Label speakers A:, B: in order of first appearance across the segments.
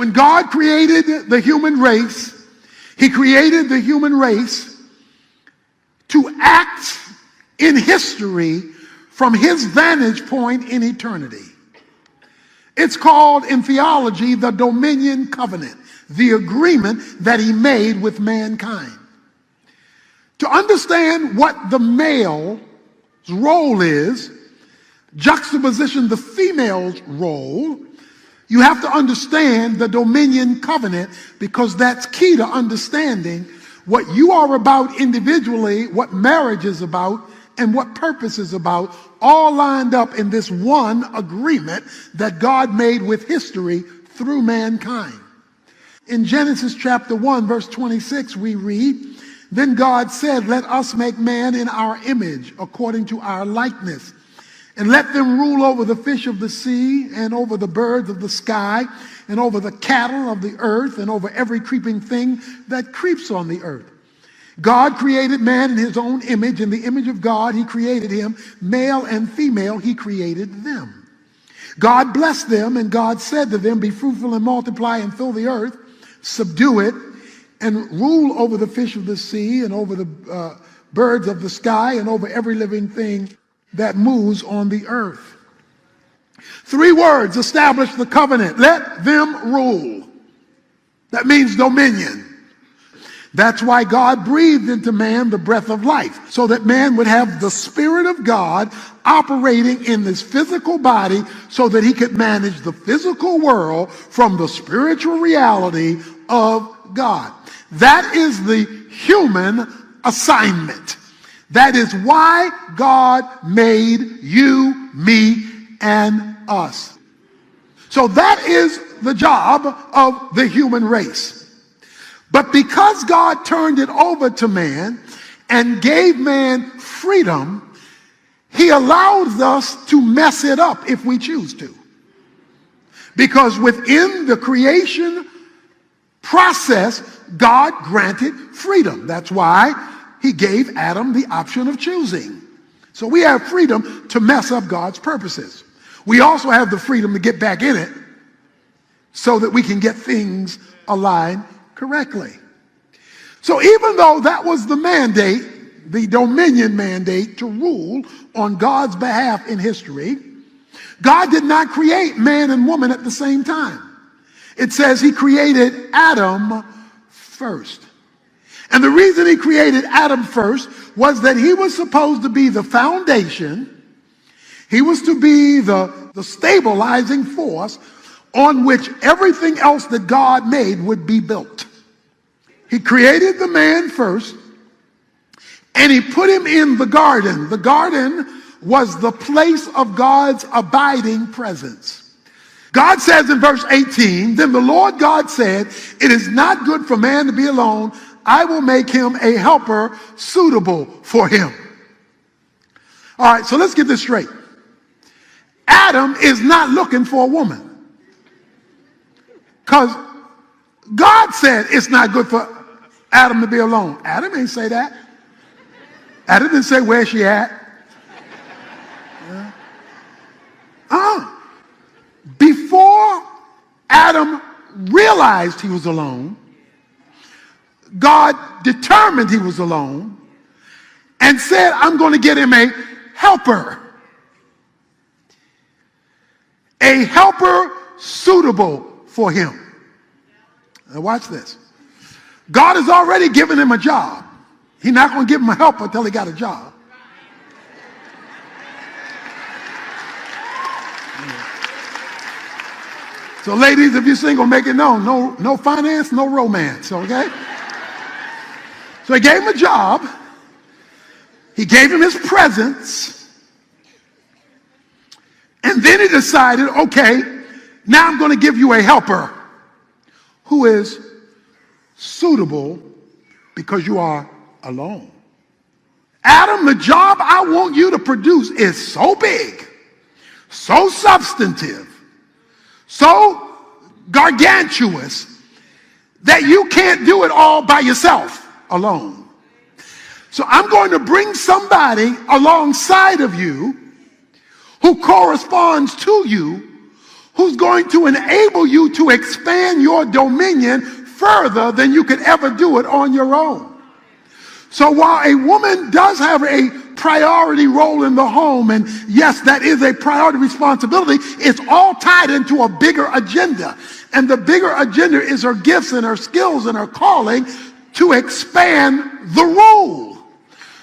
A: When God created the human race, he created the human race to act in history from his vantage point in eternity. It's called in theology the dominion covenant, the agreement that he made with mankind. To understand what the male's role is, juxtaposition the female's role, you have to understand the dominion covenant, because that's key to understanding what you are about individually, what marriage is about, and what purpose is about, all lined up in this one agreement that God made with history through mankind. In Genesis chapter 1, verse 26, we read, "Then God said, let us make man in our image, according to our likeness, and let them rule over the fish of the sea, and over the birds of the sky, and over the cattle of the earth, and over every creeping thing that creeps on the earth." God created man in his own image. In the image of God, he created him. Male and female, he created them. God blessed them, and God said to them, "Be fruitful and multiply and fill the earth, subdue it, and rule over the fish of the sea, and over the birds of the sky, and over every living thing that moves on the earth." 3 words establish the covenant. Let them rule. That means dominion. That's why God breathed into man the breath of life, so that man would have the Spirit of God operating in this physical body, so that he could manage the physical world from the spiritual reality of God. That is the human assignment. That is why God made you, me, and us. So that is the job of the human race. But because God turned it over to man and gave man freedom, he allows us to mess it up if we choose to. Because within the creation process, God granted freedom. That's why he gave Adam the option of choosing. So we have freedom to mess up God's purposes. We also have the freedom to get back in it so that we can get things aligned correctly. So even though that was the mandate, the dominion mandate to rule on God's behalf in history, God did not create man and woman at the same time. It says he created Adam first. And the reason he created Adam first was that he was supposed to be the foundation. He was to be the stabilizing force on which everything else that God made would be built. He created the man first, and he put him in the garden. The garden was the place of God's abiding presence. God says in verse 18, "Then the Lord God said, it is not good for man to be alone. I will make him a helper suitable for him." All right, so let's get this straight. Adam is not looking for a woman, because God said it's not good for Adam to be alone. Adam ain't say that. Adam didn't say, "Where's she at?" Before Adam realized he was alone, God determined he was alone and said, "I'm going to get him a helper. A helper suitable for him." Now watch this. God has already given him a job. He's not going to give him a helper until he got a job. So ladies, if you're single, make it known. No finance, no romance, okay? So he gave him a job. He gave him his presence. And then he decided, okay, now I'm going to give you a helper who is suitable because you are alone. Adam, the job I want you to produce is so big, so substantive, so gargantuous that you can't do it all by yourself alone. So I'm going to bring somebody alongside of you who corresponds to you, who's going to enable you to expand your dominion further than you could ever do it on your own. So while a woman does have a priority role in the home, and yes, that is a priority responsibility, it's all tied into a bigger agenda. And the bigger agenda is her gifts and her skills and her calling to expand the rule.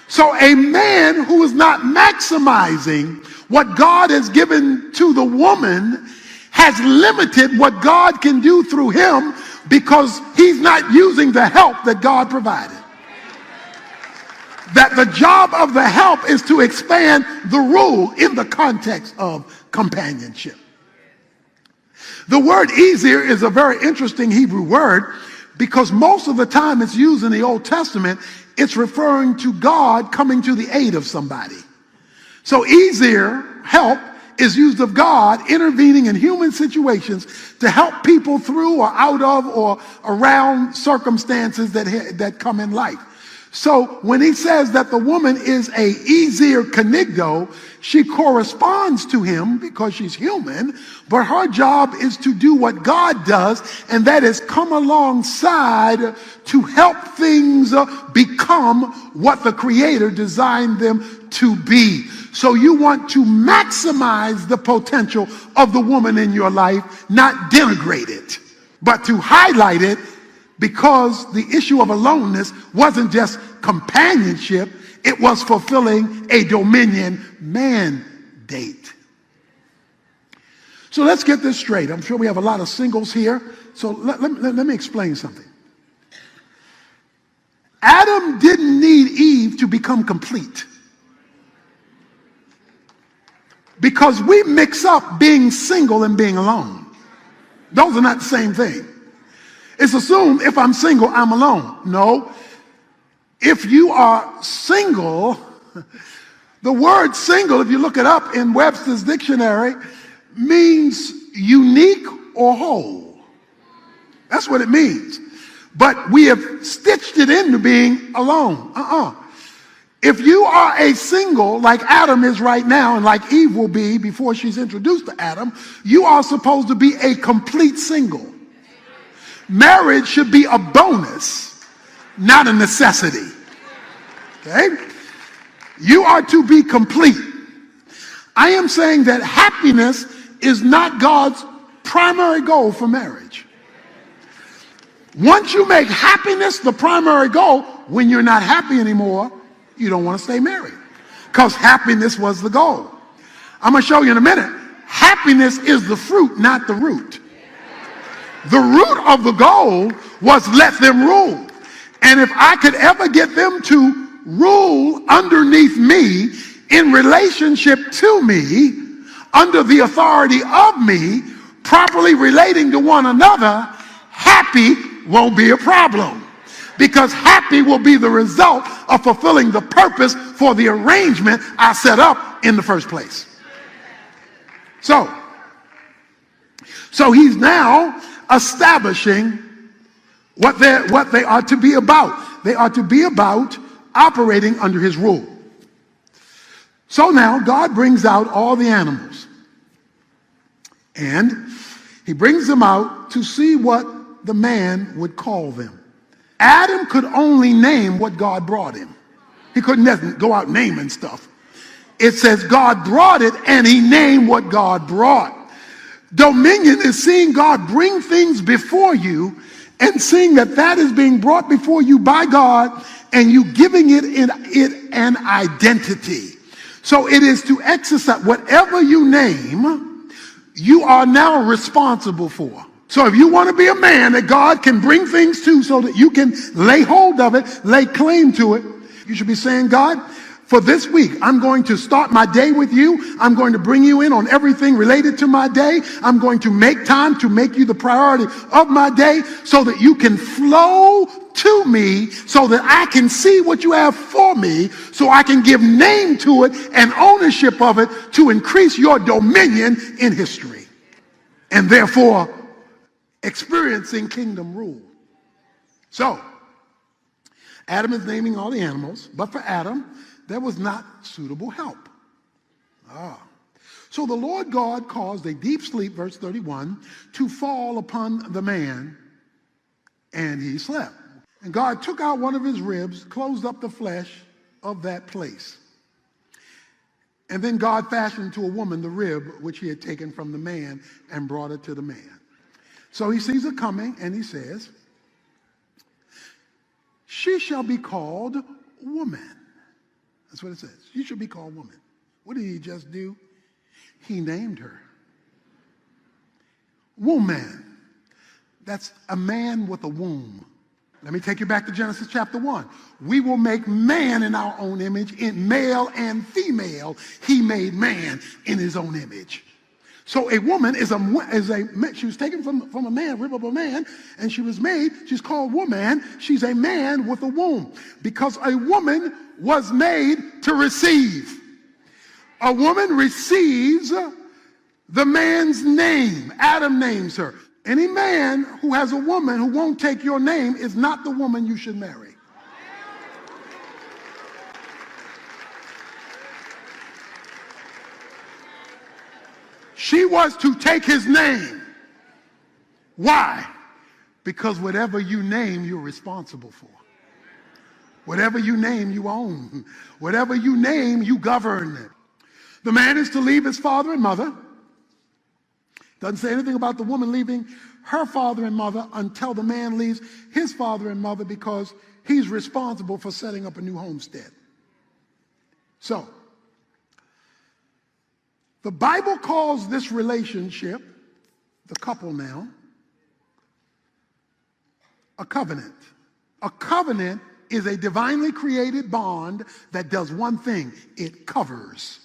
A: So a man who is not maximizing what God has given to the woman has limited what God can do through him because he's not using the help that God provided. That the job of the help is to expand the rule in the context of companionship. The word easier is a very interesting Hebrew word because most of the time it's used in the Old Testament, it's referring to God coming to the aid of somebody. So easier, help, is used of God intervening in human situations to help people through or out of or around circumstances that come in life. So when he says that the woman is a easier kenigdo, she corresponds to him because she's human, but her job is to do what God does, and that is come alongside to help things become what the Creator designed them to be. So you want to maximize the potential of the woman in your life, not denigrate it, but to highlight it, because the issue of aloneness wasn't just companionship, it was fulfilling a dominion mandate. So let's get this straight. I'm sure we have a lot of singles here, so let me explain something. Adam didn't need Eve to become complete, because we mix up being single and being alone. Those are not the same thing. It's assumed if I'm single, I'm alone. No. If you are single, the word single, if you look it up in Webster's dictionary, means unique or whole. That's what it means. But we have stitched it into being alone. If you are a single, like Adam is right now, and like Eve will be before she's introduced to Adam, you are supposed to be a complete single. Marriage should be a bonus, not a necessity. Okay? You are to be complete. I am saying that happiness is not God's primary goal for marriage. Once you make happiness the primary goal, when you're not happy anymore, you don't want to stay married, because happiness was the goal. I'm going to show you in a minute. Happiness is the fruit, not the root. The root of the goal was let them rule. And if I could ever get them to rule underneath me, in relationship to me, under the authority of me, properly relating to one another, happy won't be a problem. Because happy will be the result of fulfilling the purpose for the arrangement I set up in the first place. So he's now establishing what they are to be about. They are to be about operating under his rule. So now God brings out all the animals, and he brings them out to see what the man would call them. Adam could only name what God brought him. He couldn't go out naming stuff. It says God brought it, and he named what God brought. Dominion is seeing God bring things before you and seeing that is being brought before you by God, and you giving it an identity. So it is to exercise whatever you name, you are now responsible for. So if you want to be a man that God can bring things to so that you can lay hold of it, lay claim to it, you should be saying, God, for this week, I'm going to start my day with you. I'm going to bring you in on everything related to my day. I'm going to make time to make you the priority of my day so that you can flow to me, so that I can see what you have for me, so I can give name to it and ownership of it to increase your dominion in history. And therefore, experiencing kingdom rule. So, Adam is naming all the animals, but for Adam, there was not suitable help. So the Lord God caused a deep sleep, verse 31, to fall upon the man, and he slept. And God took out one of his ribs, closed up the flesh of that place. And then God fashioned to a woman the rib which he had taken from the man and brought it to the man. So he sees it coming, and he says, she shall be called woman. That's what it says. She shall be called woman. What did he just do? He named her. Woman. That's a man with a womb. Let me take you back to Genesis chapter 1. We will make man in our own image, in male and female. He made man in his own image. So a woman she was taken from a man, rib of a man, and she was made, she's called woman. She's a man with a womb, because a woman was made to receive. A woman receives the man's name. Adam names her. Any man who has a woman who won't take your name is not the woman you should marry. She was to take his name. Why? Because whatever you name, you're responsible for. Whatever you name, you own. Whatever you name, you govern. The man is to leave his father and mother. Doesn't say anything about the woman leaving her father and mother until the man leaves his father and mother, because he's responsible for setting up a new homestead. So, the Bible calls this relationship, the couple now, a covenant. A covenant is a divinely created bond that does one thing: it covers.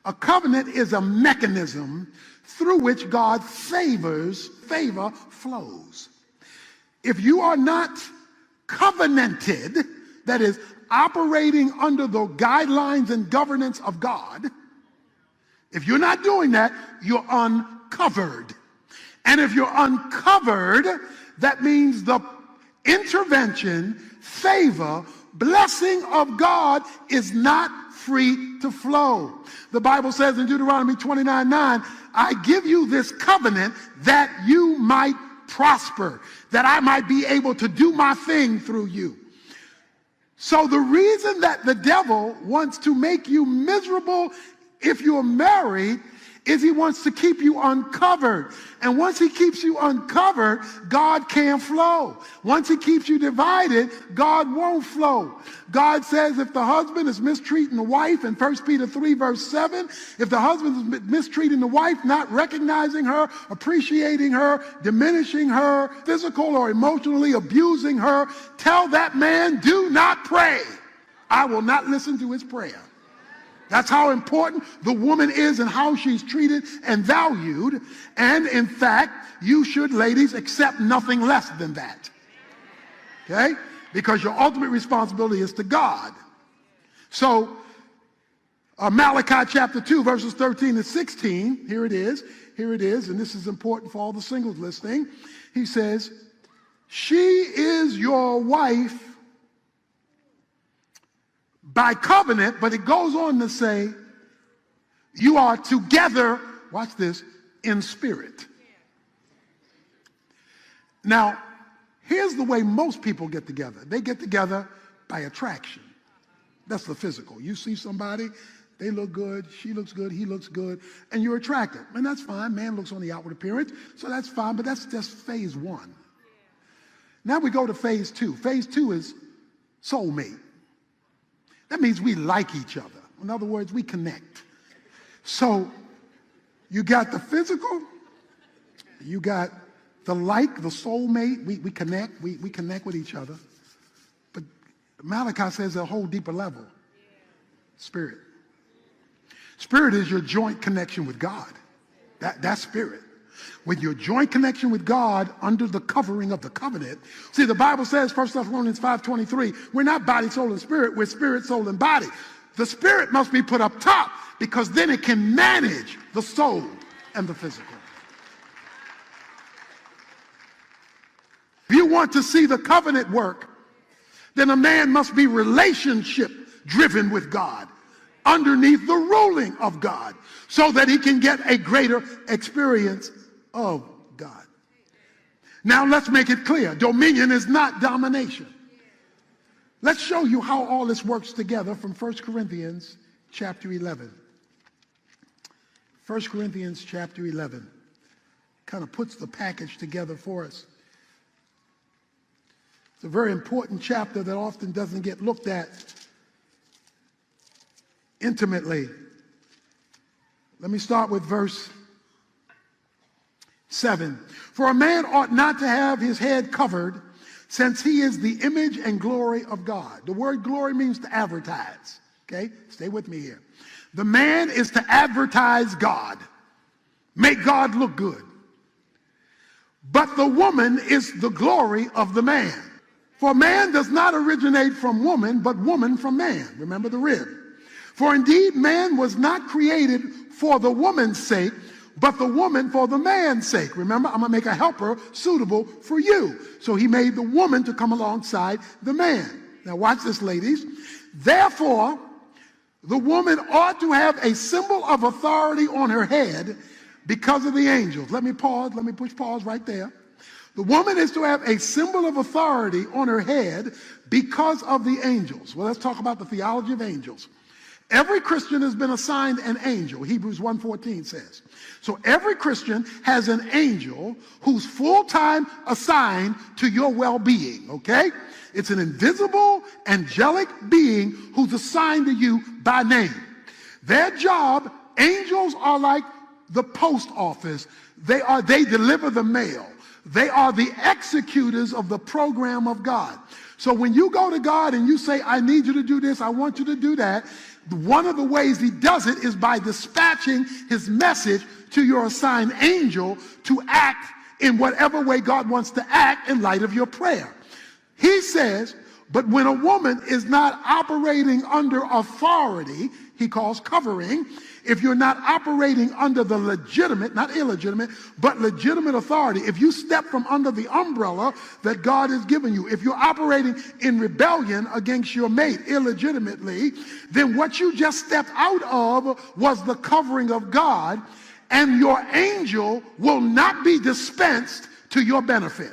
A: A covenant is a mechanism through which God's favor flows. If you are not covenanted, that is, operating under the guidelines and governance of God, if you're not doing that, you're uncovered. And if you're uncovered, that means the intervention, favor, blessing of God is not free to flow. The Bible says in Deuteronomy 29:9, I give you this covenant that you might prosper, that I might be able to do my thing through you. So the reason that the devil wants to make you miserable if you're married is he wants to keep you uncovered. And once he keeps you uncovered, God can't flow. Once he keeps you divided, God won't flow. God says if the husband is mistreating the wife in 1 Peter 3 verse 7, if the husband is mistreating the wife, not recognizing her, appreciating her, diminishing her, physical or emotionally abusing her, tell that man, do not pray. I will not listen to his prayer. That's how important the woman is and how she's treated and valued. And in fact, you should, ladies, accept nothing less than that. Okay? Because your ultimate responsibility is to God. So, Malachi chapter 2, verses 13 and 16, here it is, and this is important for all the singles listening. He says, she is your wife by covenant, but it goes on to say, you are together, watch this, in spirit. Now, here's the way most people get together. They get together by attraction. That's the physical. You see somebody, they look good, she looks good, he looks good, and you're attracted. And that's fine. Man looks on the outward appearance, so that's fine, but that's just phase one. Now we go to phase two. Phase two is soulmate. That means we like each other. In other words, we connect. So you got the physical, you got the the soulmate. We connect. We connect with each other. But Malachi says a whole deeper level. Spirit. Spirit is your joint connection with God. That's spirit. With your joint connection with God under the covering of the covenant. See, the Bible says, 1 Thessalonians 5:23, we're not body, soul, and spirit. We're spirit, soul, and body. The spirit must be put up top because then it can manage the soul and the physical. If you want to see the covenant work, then a man must be relationship driven with God. underneath the ruling of God so that he can get a greater experience of God. Now let's make it clear. Dominion is not domination. Let's show you how all this works together from 1 Corinthians chapter 11. 1 Corinthians chapter 11 kind of puts the package together for us. It's a very important chapter that often doesn't get looked at intimately. Let me start with verse 7. For a man ought not to have his head covered, since he is the image and glory of God. The word glory means to advertise. Okay? Stay with me here. The man is to advertise God, make God look good. But the woman is the glory of the man. For man does not originate from woman, but woman from man. Remember the rib. For indeed man was not created for the woman's sake, but the woman for the man's sake. Remember, I'm going to make a helper suitable for you. So he made the woman to come alongside the man. Now watch this, ladies. Therefore, the woman ought to have a symbol of authority on her head because of the angels. Let me pause. Let me push pause right there. The woman is to have a symbol of authority on her head because of the angels. Well, let's talk about the theology of angels. Every Christian has been assigned an angel, Hebrews 1:14 says. So every Christian has an angel who's full-time assigned to your well-being, okay? It's an invisible, angelic being who's assigned to you by name. Their job, angels are like the post office. They deliver the mail. They are the executors of the program of God. So when you go to God and you say, I need you to do this, I want you to do that, one of the ways he does it is by dispatching his message to your assigned angel to act in whatever way God wants to act in light of your prayer. He says, but when a woman is not operating under authority, he calls covering, if you're not operating under the legitimate, not illegitimate, but legitimate authority, if you step from under the umbrella that God has given you, if you're operating in rebellion against your mate illegitimately, then what you just stepped out of was the covering of God, and your angel will not be dispensed to your benefit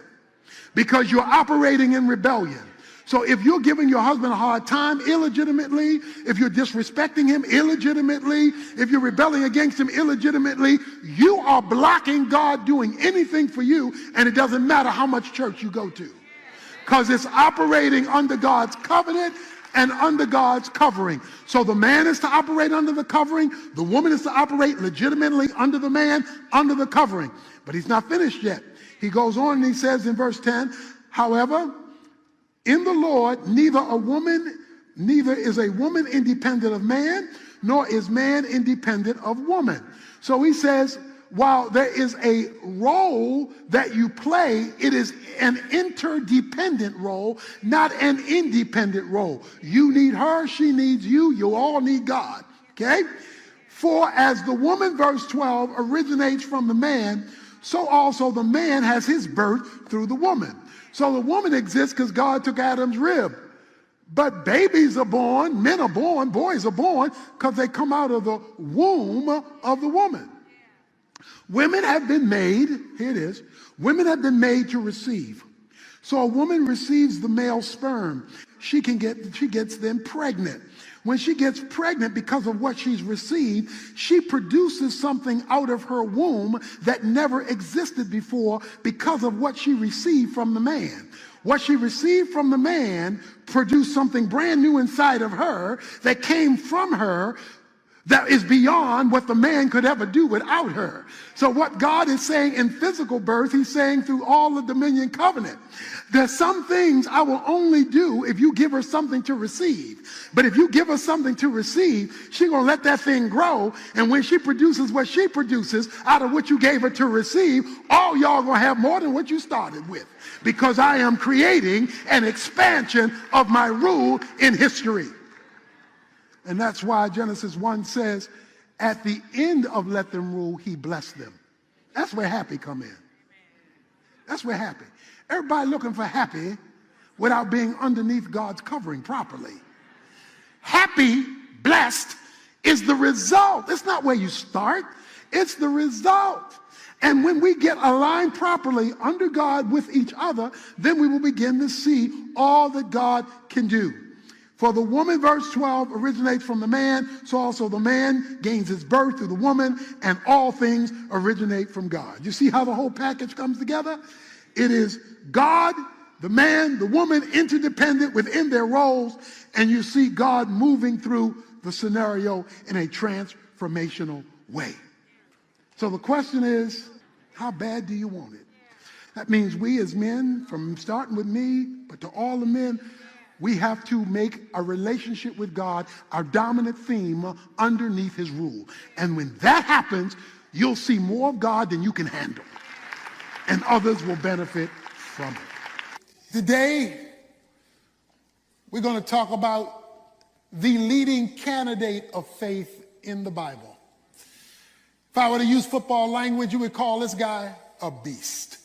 A: because you're operating in rebellion. So if you're giving your husband a hard time illegitimately, if you're disrespecting him illegitimately, if you're rebelling against him illegitimately, you are blocking God doing anything for you, and it doesn't matter how much church you go to, because it's operating under God's covenant and under God's covering. So the man is to operate under the covering, the woman is to operate legitimately under the man, under the covering. But he's not finished yet. He goes on and he says in verse 10, however, in the Lord, neither is a woman independent of man, nor is man independent of woman. So he says, while there is a role that you play, it is an interdependent role, not an independent role. You need her, she needs you, you all need God. Okay? For as the woman, verse 12, originates from the man, so also the man has his birth through the woman. So the woman exists because God took Adam's rib. But babies are born, men are born, boys are born because they come out of the womb of the woman. Women have been made, here it is, women have been made to receive. So a woman receives the male sperm. She gets then pregnant. When she gets pregnant because of what she's received, she produces something out of her womb that never existed before because of what she received from the man. What she received from the man produced something brand new inside of her that came from her that is beyond what the man could ever do without her. So what God is saying in physical birth, he's saying through all the dominion covenant. There's some things I will only do if you give her something to receive. But if you give her something to receive, she's going to let that thing grow. And when she produces what she produces out of what you gave her to receive, all y'all going to have more than what you started with. Because I am creating an expansion of my rule in history. And that's why Genesis 1 says, at the end of let them rule, he blessed them. That's where happy come in. That's where happy. Everybody looking for happy without being underneath God's covering properly. Happy, blessed, is the result. It's not where you start. It's the result. And when we get aligned properly under God with each other, then we will begin to see all that God can do. For the woman, verse 12, originates from the man, so also the man gains his birth through the woman, and all things originate from God. You see how the whole package comes together? It is God, the man, the woman, interdependent within their roles, and you see God moving through the scenario in a transformational way. So the question is, how bad do you want it? That means we as men, from starting with me, but to all the men, we have to make a relationship with God our dominant theme underneath his rule. And when that happens, you'll see more of God than you can handle. And others will benefit from it. Today, we're going to talk about the leading candidate of faith in the Bible. If I were to use football language, you would call this guy a beast.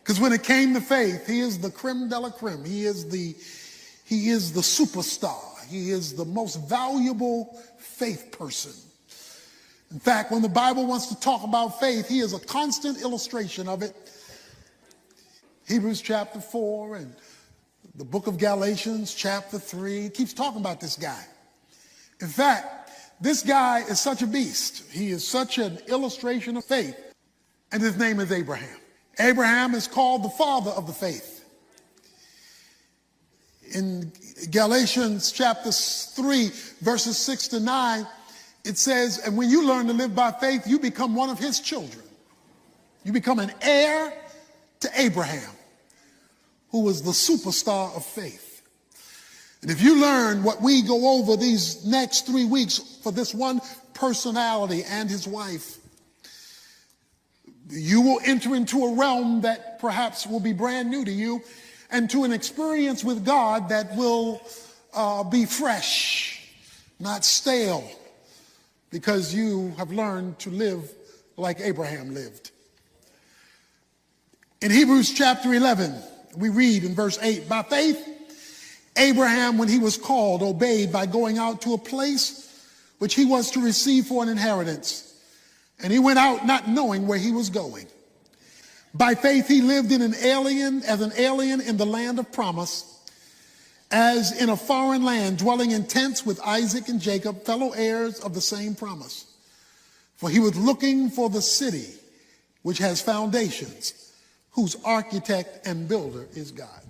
A: Because when it came to faith, he is the creme de la creme. He is the superstar. He is the most valuable faith person. In fact, when the Bible wants to talk about faith, he is a constant illustration of it. Hebrews chapter 4 and the book of Galatians chapter 3 keeps talking about this guy. In fact, this guy is such a beast. He is such an illustration of faith. And his name is Abraham. Abraham is called the father of the faith. In Galatians chapter 3, verses 6 to 9, it says, and when you learn to live by faith, you become one of his children. You become an heir to Abraham, who was the superstar of faith. And if you learn what we go over these next 3 weeks for this one personality and his wife, you will enter into a realm that perhaps will be brand new to you, and to an experience with God that will be fresh, not stale, because you have learned to live like Abraham lived. In Hebrews chapter 11, we read in verse 8, by faith, Abraham, when he was called, obeyed by going out to a place which he was to receive for an inheritance. And he went out not knowing where he was going. By faith, he lived as an alien in the land of promise, as in a foreign land, dwelling in tents with Isaac and Jacob, fellow heirs of the same promise. For he was looking for the city which has foundations, whose architect and builder is God.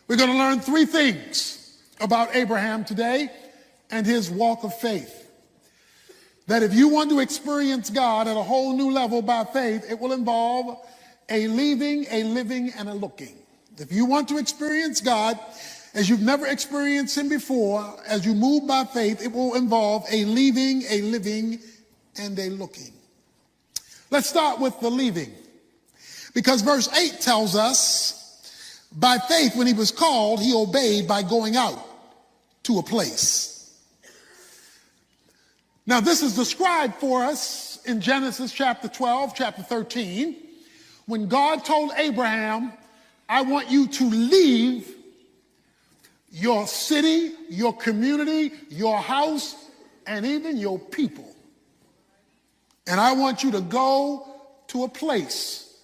A: We're going to learn 3 things about Abraham today and his walk of faith. That if you want to experience God at a whole new level by faith, it will involve a leaving, a living, and a looking. If you want to experience God as you've never experienced him before, as you move by faith, it will involve a leaving, a living, and a looking. Let's start with the leaving. Because verse 8 tells us, by faith, when he was called, he obeyed by going out to a place. Now, this is described for us in Genesis chapter 12, chapter 13, when God told Abraham, I want you to leave your city, your community, your house, and even your people. And I want you to go to a place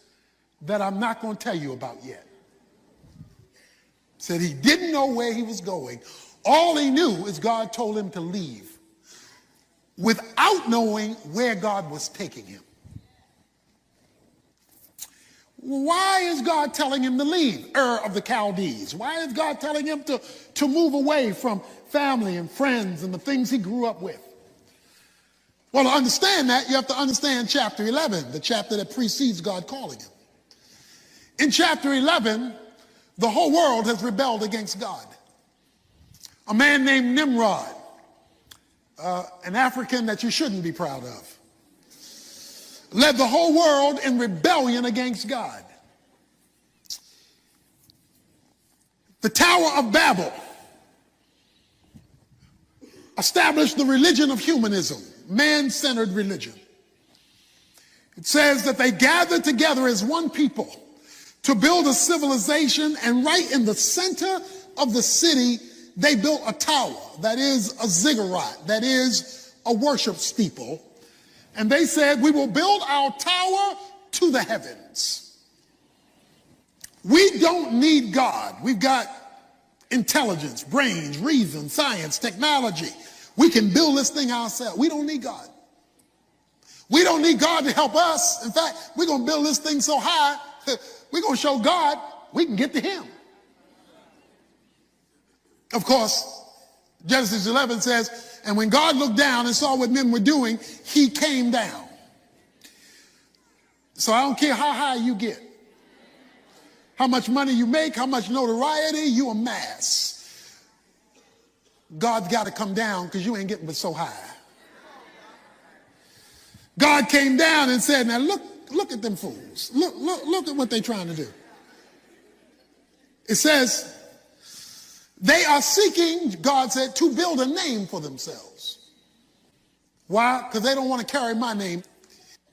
A: that I'm not going to tell you about yet. Said he didn't know where he was going. All he knew is God told him to leave, without knowing where God was taking him. Why is God telling him to leave Ur of the Chaldees? Why is God telling him to move away from family and friends and the things he grew up with? Well, to understand that, you have to understand chapter 11, the chapter that precedes God calling him. In chapter 11, the whole world has rebelled against God. A man named Nimrod, an African that you shouldn't be proud of, led the whole world in rebellion against God. The Tower of Babel established the religion of humanism, man-centered religion. It says that they gathered together as one people to build a civilization, and right in the center of the city, they built a tower, that is a ziggurat, that is a worship steeple. And they said, we will build our tower to the heavens. We don't need God. We've got intelligence, brains, reason, science, technology. We can build this thing ourselves. We don't need God. We don't need God to help us. In fact, we're going to build this thing so high, we're going to show God we can get to him. Of course, Genesis 11 says, and when God looked down and saw what men were doing, he came down. So I don't care how high you get, how much money you make, how much notoriety you amass. God's got to come down because you ain't getting but so high. God came down and said, now look at them fools. Look at what they're trying to do. It says, they are seeking, God said, to build a name for themselves. Why? Because they don't want to carry my name.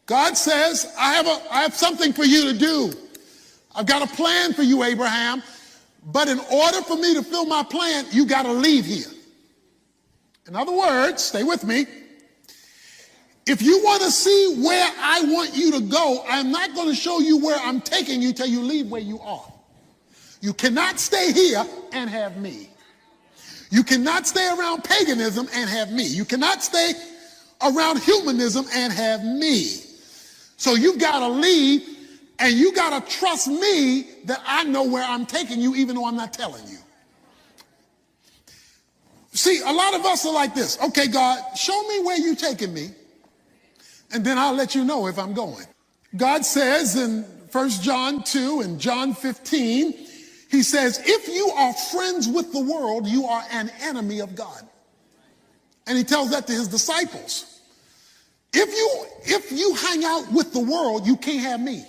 A: God says, I have something for you to do. I've got a plan for you, Abraham. But in order for me to fill my plan, you got to leave here. In other words, stay with me. If you want to see where I want you to go, I'm not going to show you where I'm taking you till you leave where you are. You cannot stay here and have me. You cannot stay around paganism and have me. You cannot stay around humanism and have me. So you've got to leave, and you got to trust me that I know where I'm taking you, even though I'm not telling you. See, a lot of us are like this. Okay, God, show me where you're taking me, and then I'll let you know if I'm going. God says in 1 John 2 and John 15, he says, if you are friends with the world, you are an enemy of God. And he tells that to his disciples. If you hang out with the world, you can't have me.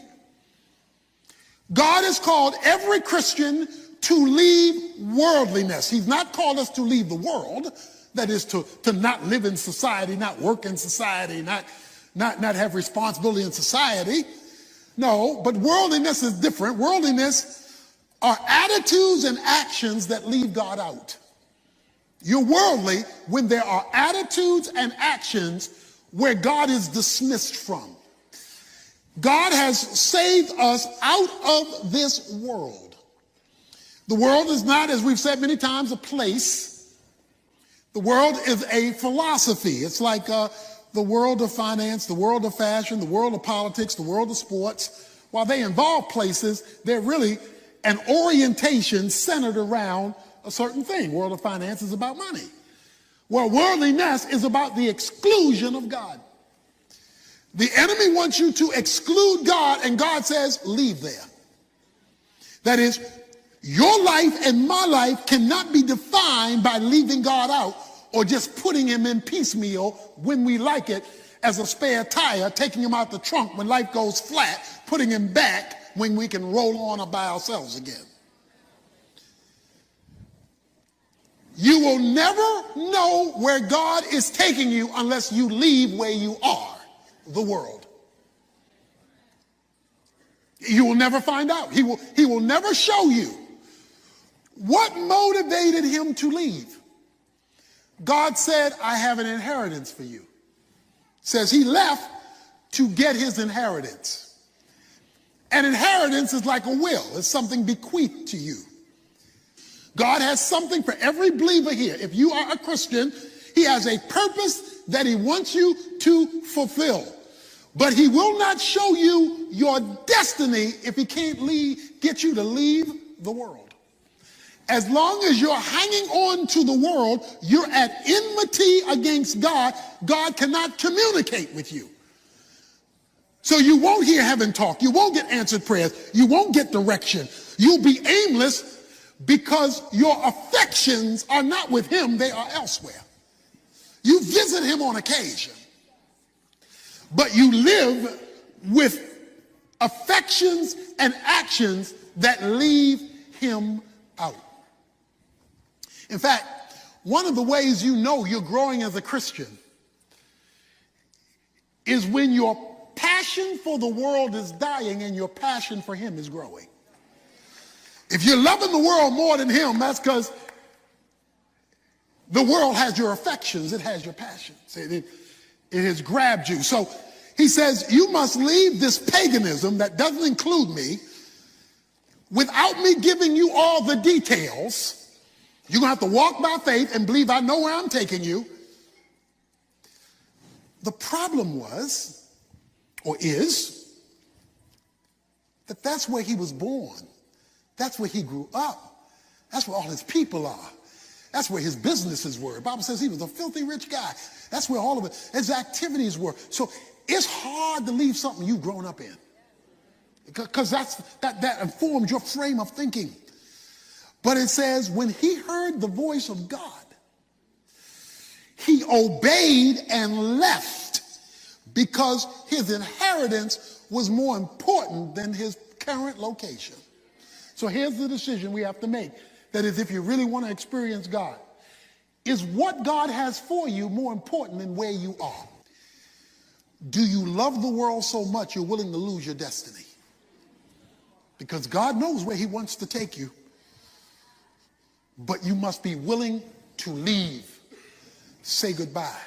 A: God has called every Christian to leave worldliness. He's not called us to leave the world. That is to not live in society, not work in society, not have responsibility in society. No, but worldliness is different. Worldliness are attitudes and actions that leave God out. You're worldly when there are attitudes and actions where God is dismissed from. God has saved us out of this world. The world is not, as we've said many times, a place. The world is a philosophy. It's like the world of finance, the world of fashion, the world of politics, the world of sports. While they involve places, they're really an orientation centered around a certain thing. World of finance is about money. Well, worldliness is about the exclusion of God. The enemy wants you to exclude God, and God says, leave there. That is, your life and my life cannot be defined by leaving God out or just putting him in piecemeal when we like it as a spare tire, taking him out the trunk when life goes flat, putting him back when we can roll on by ourselves again. You will never know where God is taking you unless you leave where you are, the world. You will never find out. He will never show you. What motivated him to leave? God said, I have an inheritance for you. Says he left to get his inheritance. An inheritance is like a will. It's something bequeathed to you. God has something for every believer here. If you are a Christian, he has a purpose that he wants you to fulfill. But he will not show you your destiny if he can't get you to leave the world. As long as you're hanging on to the world, you're at enmity against God. God cannot communicate with you. So you won't hear heaven talk. You won't get answered prayers. You won't get direction. You'll be aimless because your affections are not with him. They are elsewhere. You visit him on occasion, but you live with affections and actions that leave him out. In fact, one of the ways you know you're growing as a Christian is when your passion for the world is dying and your passion for him is growing. If you're loving the world more than him, that's because The world has your affections. It has your passions. It has grabbed you. So he says, you must leave this paganism that doesn't include me without me giving you all the details. You're going to have to walk by faith and believe I know where I'm taking you. The problem was, or is, that that's where he was born. That's where he grew up. That's where all his people are. That's where his businesses were. The Bible says he was a filthy rich guy. That's where all of his activities were. So it's hard to leave something you've grown up in, because that informs your frame of thinking. But it says when he heard the voice of God, he obeyed and left, because his inheritance was more important than his current location. So here's the decision we have to make. That is, if you really want to experience God, is what God has for you more important than where you are? Do you love the world so much you're willing to lose your destiny? Because God knows where he wants to take you, but you must be willing to leave, say goodbye.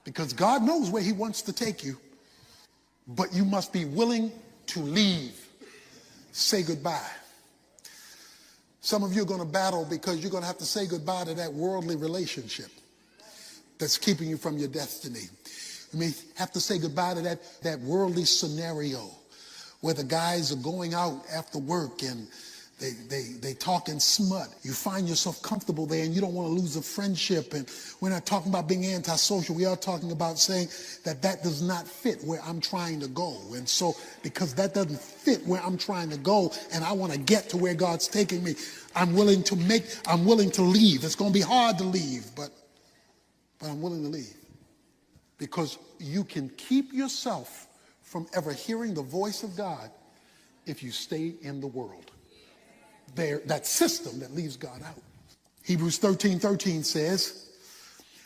A: Because God knows where he wants to take you, but you must be willing to leave, say goodbye. Some of you are going to battle because you're going to have to say goodbye to that worldly relationship that's keeping you from your destiny. You may have to say goodbye to that worldly scenario where the guys are going out after work and they talking smut. You find yourself comfortable there and you don't want to lose a friendship. And we're not talking about being antisocial. We are talking about saying that does not fit where I'm trying to go. And so because that doesn't fit where I'm trying to go and I want to get to where God's taking me, I'm willing to leave. It's going to be hard to leave, but I'm willing to leave. Because you can keep yourself from ever hearing the voice of God if you stay in the world. That system that leaves God out. Hebrews 13:13 says,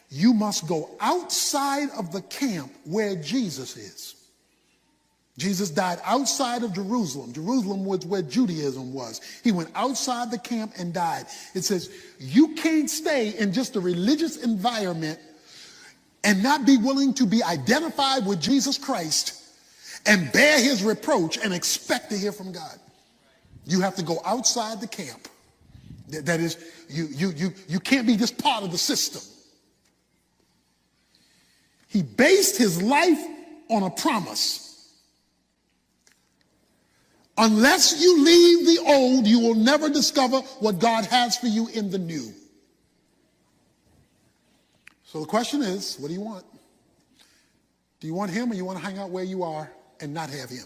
A: you must go outside of the camp where Jesus is. Jesus died outside of Jerusalem. Jerusalem was where Judaism was. He went outside the camp and died. It says, you can't stay in just a religious environment and not be willing to be identified with Jesus Christ and bear his reproach and expect to hear from God. You have to go outside the camp. That is, you can't be just part of the system. He based his life on a promise. Unless you leave the old, you will never discover what God has for you in the new. So the question is, what do you want? Do you want him, or you want to hang out where you are and not have him?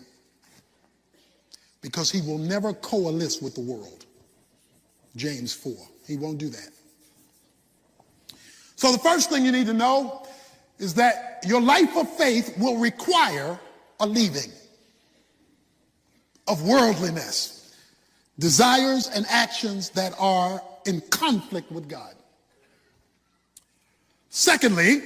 A: Because he will never coalesce with the world. James 4. He won't do that. So the first thing you need to know is that your life of faith will require a leaving of worldliness, desires and actions that are in conflict with God. Secondly,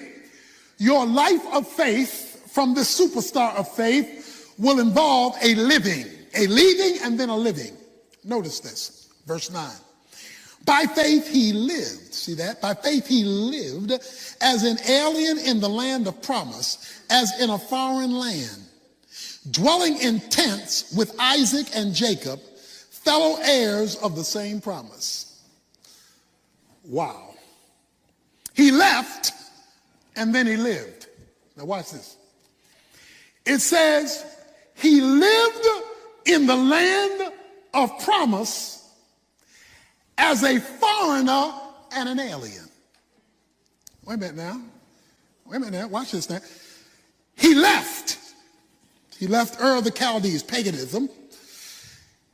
A: your life of faith from the superstar of faith will involve a living. A leaving and then a living. Notice this, verse 9. By faith he lived, see that? By faith he lived as an alien in the land of promise, as in a foreign land, dwelling in tents with Isaac and Jacob, fellow heirs of the same promise. Wow. He left and then he lived. Now watch this. It says he lived in the land of promise as a foreigner and an alien. Wait a minute now. Watch this now. He left. He left Ur of the Chaldees, paganism.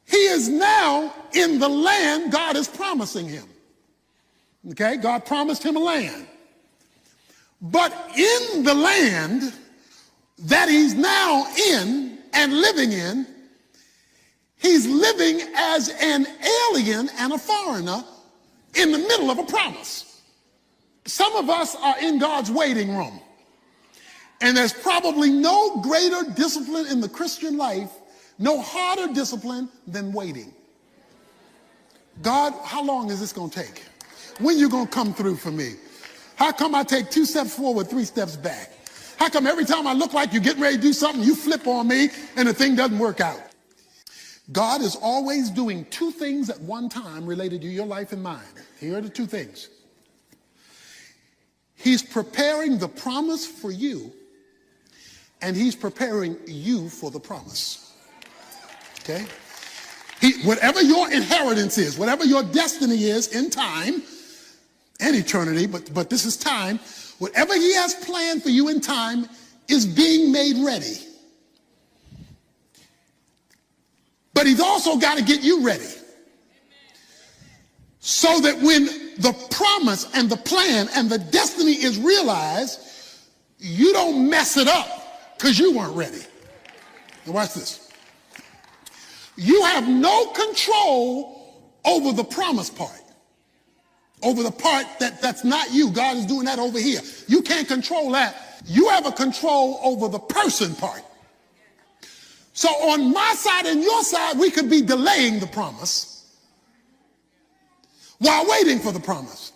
A: He is now in the land God is promising him. Okay, God promised him a land. But in the land that he's now in and living in, he's living as an alien and a foreigner in the middle of a promise. Some of us are in God's waiting room. And there's probably no greater discipline in the Christian life, no harder discipline than waiting. God, how long is this going to take? When you gonna come through for me? How come I take 2 steps forward, 3 steps back? How come every time I look like you're getting ready to do something, you flip on me and the thing doesn't work out? God is always doing 2 things at one time related to your life and mine. Here are the 2 things. He's preparing the promise for you, and he's preparing you for the promise. Okay? Whatever your inheritance is, whatever your destiny is in time and eternity, but this is time, whatever he has planned for you in time is being made ready. But he's also got to get you ready. So that when the promise and the plan and the destiny is realized, you don't mess it up because you weren't ready. Now watch this. You have no control over the promise part. Over the part that's not you. God is doing that over here. You can't control that. You have a control over the person part. So on my side and your side, we could be delaying the promise while waiting for the promise.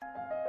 B: you.